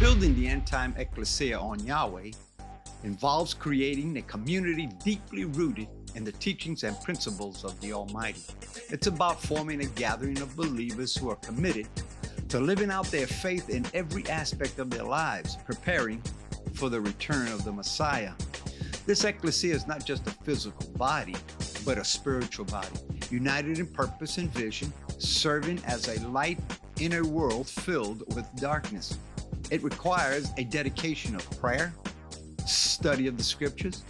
Building the end-time ecclesia on Yahweh involves creating a community deeply rooted in the teachings and principles of the Almighty. It's about forming a gathering of believers who are committed to living out their faith in every aspect of their lives, preparing for the return of the Messiah. This ecclesia is not just a physical body, but a spiritual body, united in purpose and vision, serving as a light in a world filled with darkness. It requires a dedication of prayer, study of the scriptures,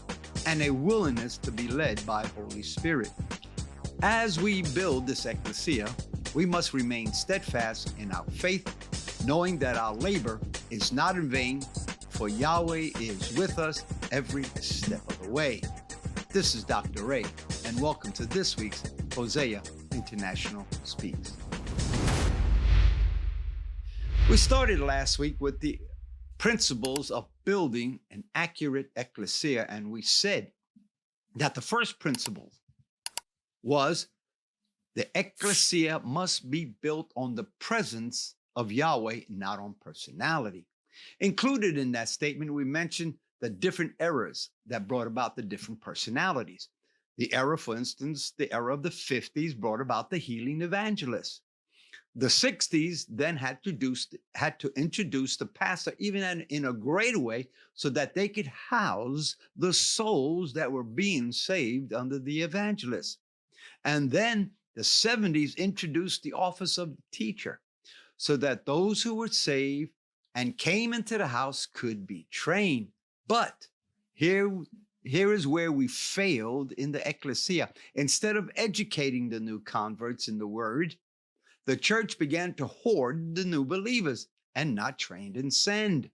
and a willingness to be led by Holy Spirit. As we build this ecclesia, we must remain steadfast in our faith, knowing that our labor is not in vain, for Yahweh is with us every step of the way. This is Dr. Ray, and welcome to this week's Hosea International Speaks. We started last week with the principles of building an accurate ecclesia, and we said that the first principle was the ecclesia must be built on the presence of Yahweh, not on personality. Included in that statement, we mentioned the different eras that brought about the different personalities. The era, for instance, the era of the 50s brought about the healing evangelist. The 60s then had to introduce the pastor even in a greater way so that they could house the souls that were being saved under the evangelist. And then the 70s introduced the office of teacher so that those who were saved and came into the house could be trained. But here is where we failed in the ecclesia. Instead of educating the new converts in the word, the church began to hoard the new believers and not train and send.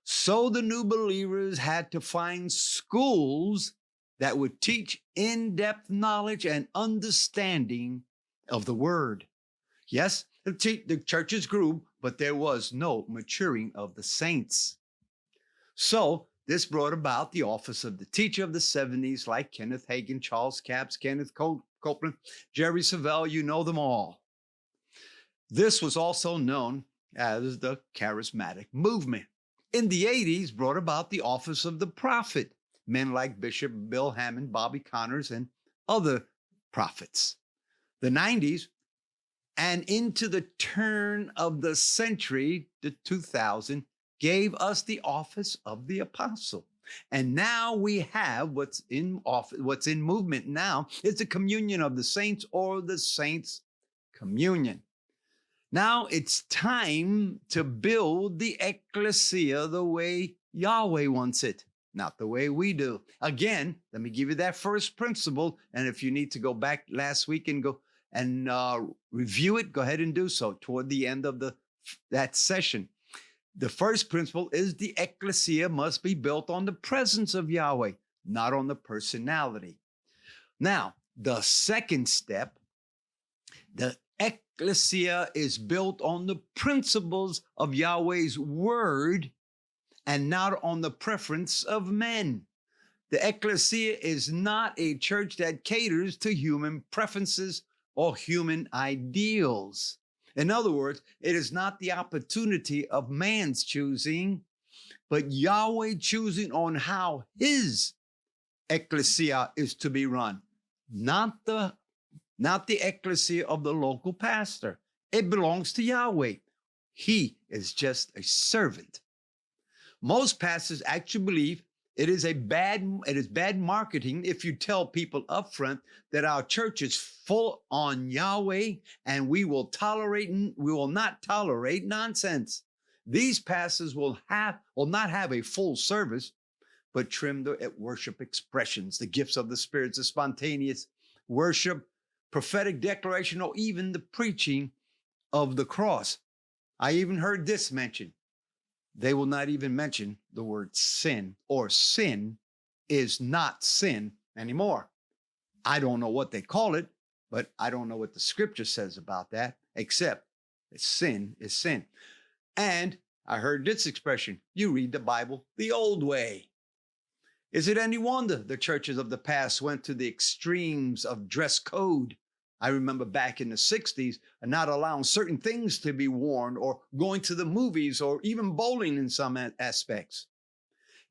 So the new believers had to find schools that would teach in-depth knowledge and understanding of the word. Yes, the churches grew, but there was no maturing of the saints. So this brought about the office of the teacher of the 70s, like Kenneth Hagin, Charles Capps, Kenneth Copeland, Jerry Savelle, you know them all. This was also known as the charismatic movement. In the 80s, brought about the office of the prophet, men like Bishop Bill Hammond, Bobby Connors, and other prophets. The 90s and into the turn of the century, the 2000, gave us the office of the apostle. And now we have what's in movement now is the communion of the saints, or the saints' communion. Now it's time to build the ecclesia the way Yahweh wants it, not the way we do. Again, let me give you that first principle. And if you need to go back last week and go and review it, go ahead and do so toward the end of that session. The first principle is the ecclesia must be built on the presence of Yahweh, not on the personality. Now, the second step, the ecclesia is built on the principles of Yahweh's word and not on the preference of men. The ecclesia is not a church that caters to human preferences or human ideals. In other words, it is not the opportunity of man's choosing, but Yahweh choosing on how his ecclesia is to be run, not the ecclesia of the local pastor. It belongs to Yahweh. He is just a servant. Most pastors actually believe it is bad marketing if you tell people up front that our church is full on Yahweh and we will not tolerate nonsense. These pastors will not have a full service, but trim the worship expressions, the gifts of the Spirit, the spontaneous worship, prophetic declaration, or even the preaching of the cross. I even heard this mentioned. They will not even mention the word sin, or sin is not sin anymore. I don't know what they call it, but I don't know what the scripture says about that, except that sin is sin. And I heard this expression, you read the Bible the old way. Is it any wonder the churches of the past went to the extremes of dress code I remember back in the 60s, not allowing certain things to be worn or going to the movies or even bowling in some aspects.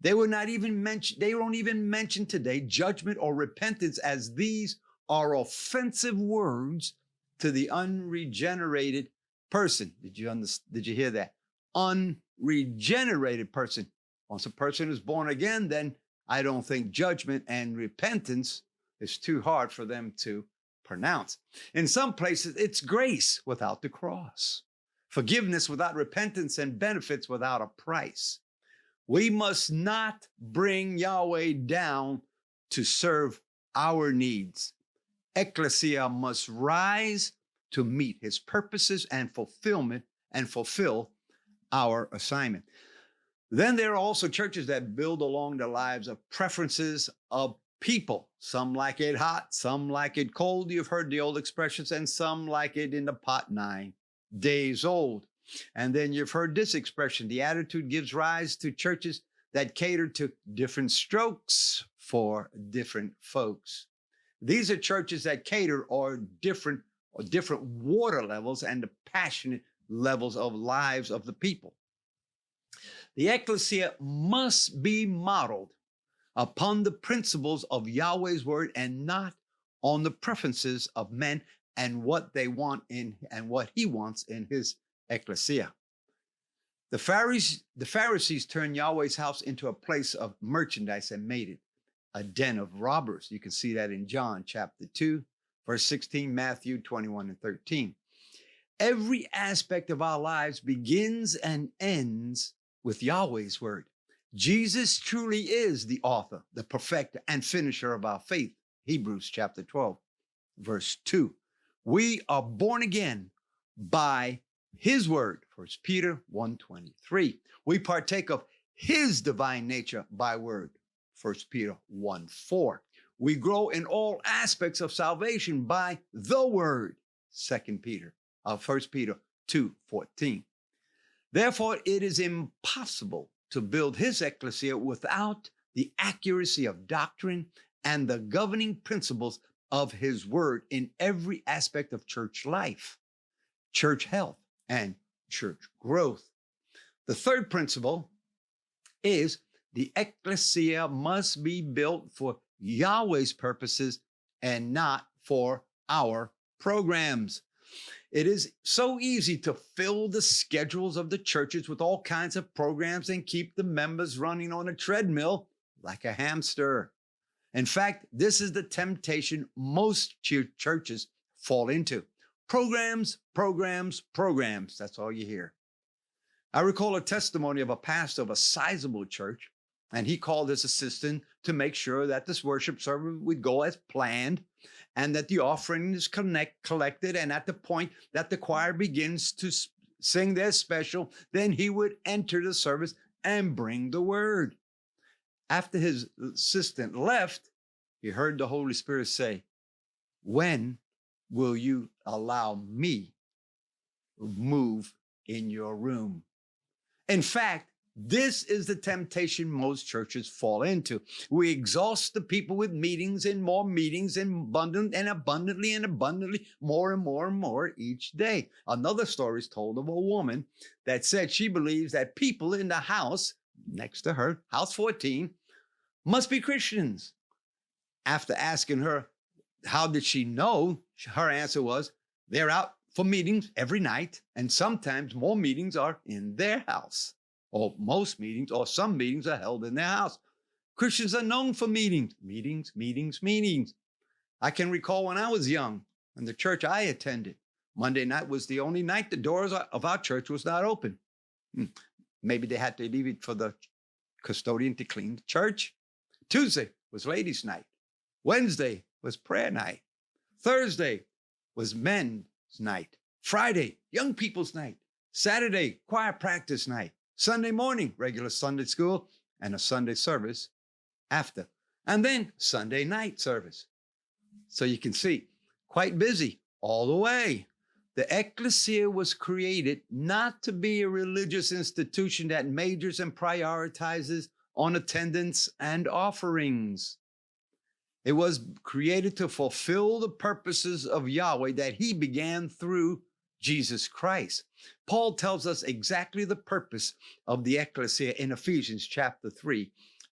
They were not even mentioned, they don't even mention today judgment or repentance, as these are offensive words to the unregenerated person. Did you hear that? Unregenerated person. Once a person is born again, then I don't think judgment and repentance is too hard for them to pronounce. In some places, it's grace without the cross, forgiveness without repentance, and benefits without a price. We must not bring Yahweh down to serve our needs. Ecclesia must rise to meet his purposes and fulfill our assignment. Then there are also churches that build along the lives of preferences of people. Some like it hot, some like it cold. You've heard the old expressions, and some like it in the pot 9 days old. And then you've heard this expression: the attitude gives rise to churches that cater to different strokes for different folks. These are churches that cater or different water levels and the passionate levels of lives of the people. The ecclesia must be modeled upon the principles of Yahweh's word and not on the preferences of men and what they want in and what he wants in his ecclesia. The Pharisees turned Yahweh's house into a place of merchandise and made it a den of robbers. You can see that in John chapter 2, verse 16, Matthew 21 and 13. Every aspect of our lives begins and ends with Yahweh's word. Jesus truly is the author, the perfecter, and finisher of our faith. Hebrews chapter 12, verse 2. We are born again by his word, 1 Peter 1:23. We partake of his divine nature by word, 1 Peter 1:4. We grow in all aspects of salvation by the word, 1 Peter 2:14. Therefore, it is impossible to build his ecclesia without the accuracy of doctrine and the governing principles of his word in every aspect of church life, church health, and church growth. The third principle is the ecclesia must be built for Yahweh's purposes and not for our programs. It is so easy to fill the schedules of the churches with all kinds of programs and keep the members running on a treadmill like a hamster. In fact, this is the temptation most churches fall into. Programs, programs, programs. That's all you hear. I recall a testimony of a pastor of a sizable church, and he called his assistant to make sure that this worship service would go as planned and that the offering is collected. And at the point that the choir begins to sing their special, then he would enter the service and bring the word. After his assistant left, he heard the Holy Spirit say, "When will you allow me to move in your room?" In fact, this is the temptation most churches fall into. We exhaust the people with meetings and more meetings and abundantly, more and more and more each day. Another story is told of a woman that said she believes that people in the house next to her, house 14, must be Christians. After asking her, how did she know? Her answer was, they're out for meetings every night, and sometimes more meetings are in their house. Or most meetings, or some meetings are held in their house. Christians are known for meetings. I can recall when I was young, in the church I attended, Monday night was the only night the doors of our church was not open. Maybe they had to leave it for the custodian to clean the church. Tuesday was ladies' night. Wednesday was prayer night. Thursday was men's night. Friday, young people's night. Saturday, choir practice night. Sunday morning, regular Sunday school, and a Sunday service after. And then Sunday night service. So you can see, quite busy all the way. The ecclesia was created not to be a religious institution that majors and prioritizes on attendance and offerings. It was created to fulfill the purposes of Yahweh that he began through Jesus Christ. Paul tells us exactly the purpose of the ecclesia in Ephesians chapter 3,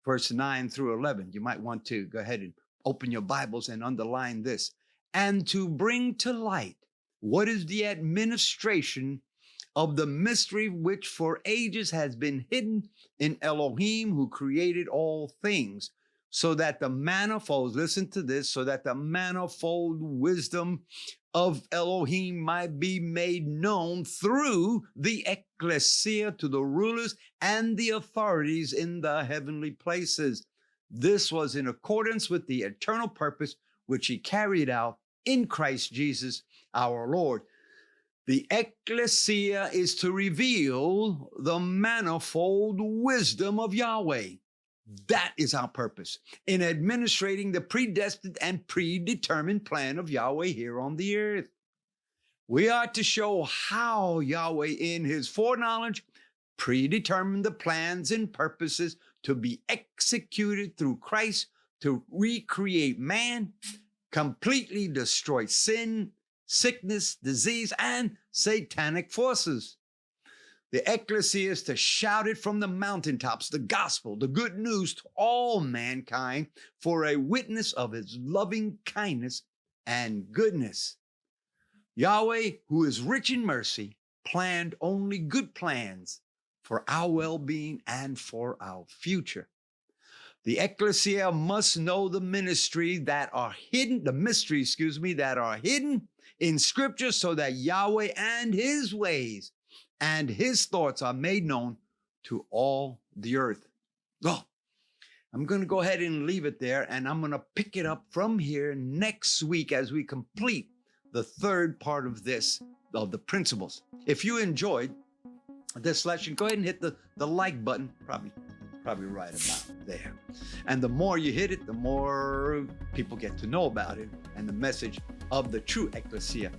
verse 9 through 11. You might want to go ahead and open your Bibles and underline this. And to bring to light what is the administration of the mystery which for ages has been hidden in Elohim who created all things, so that the manifold, listen to this, so that the manifold wisdom of Elohim might be made known through the ecclesia to the rulers and the authorities in the heavenly places. This was in accordance with the eternal purpose which he carried out in Christ Jesus our Lord. The ecclesia is to reveal the manifold wisdom of Yahweh. That is our purpose in administrating the predestined and predetermined plan of Yahweh here on the earth. We are to show how Yahweh, in his foreknowledge, predetermined the plans and purposes to be executed through Christ to recreate man, completely destroy sin, sickness, disease, and satanic forces. The ecclesia is to shout it from the mountaintops, the gospel, the good news to all mankind for a witness of his loving kindness and goodness. Yahweh, who is rich in mercy, planned only good plans for our well-being and for our future. The ecclesia must know the mysteries that are hidden in Scripture, so that Yahweh and his ways and his thoughts are made known to all the earth. Well, I'm going to go ahead and leave it there, and I'm going to pick it up from here next week as we complete the third part of the principles. If you enjoyed this lesson, go ahead and hit the like button, probably right about there. And the more you hit it, the more people get to know about it, and the message of the true ecclesia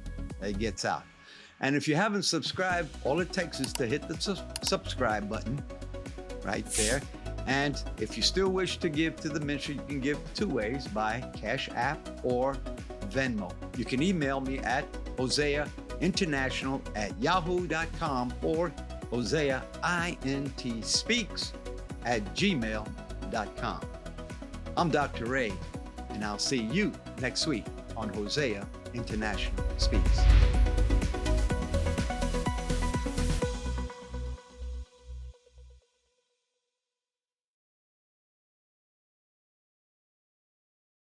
gets out. And if you haven't subscribed, all it takes is to hit the subscribe button right there. And if you still wish to give to the ministry, you can give two ways, by Cash App or Venmo. You can email me at hoseainternational@yahoo.com or hoseaintspeaks@gmail.com. I'm Dr. Ray, and I'll see you next week on Hosea International Speaks.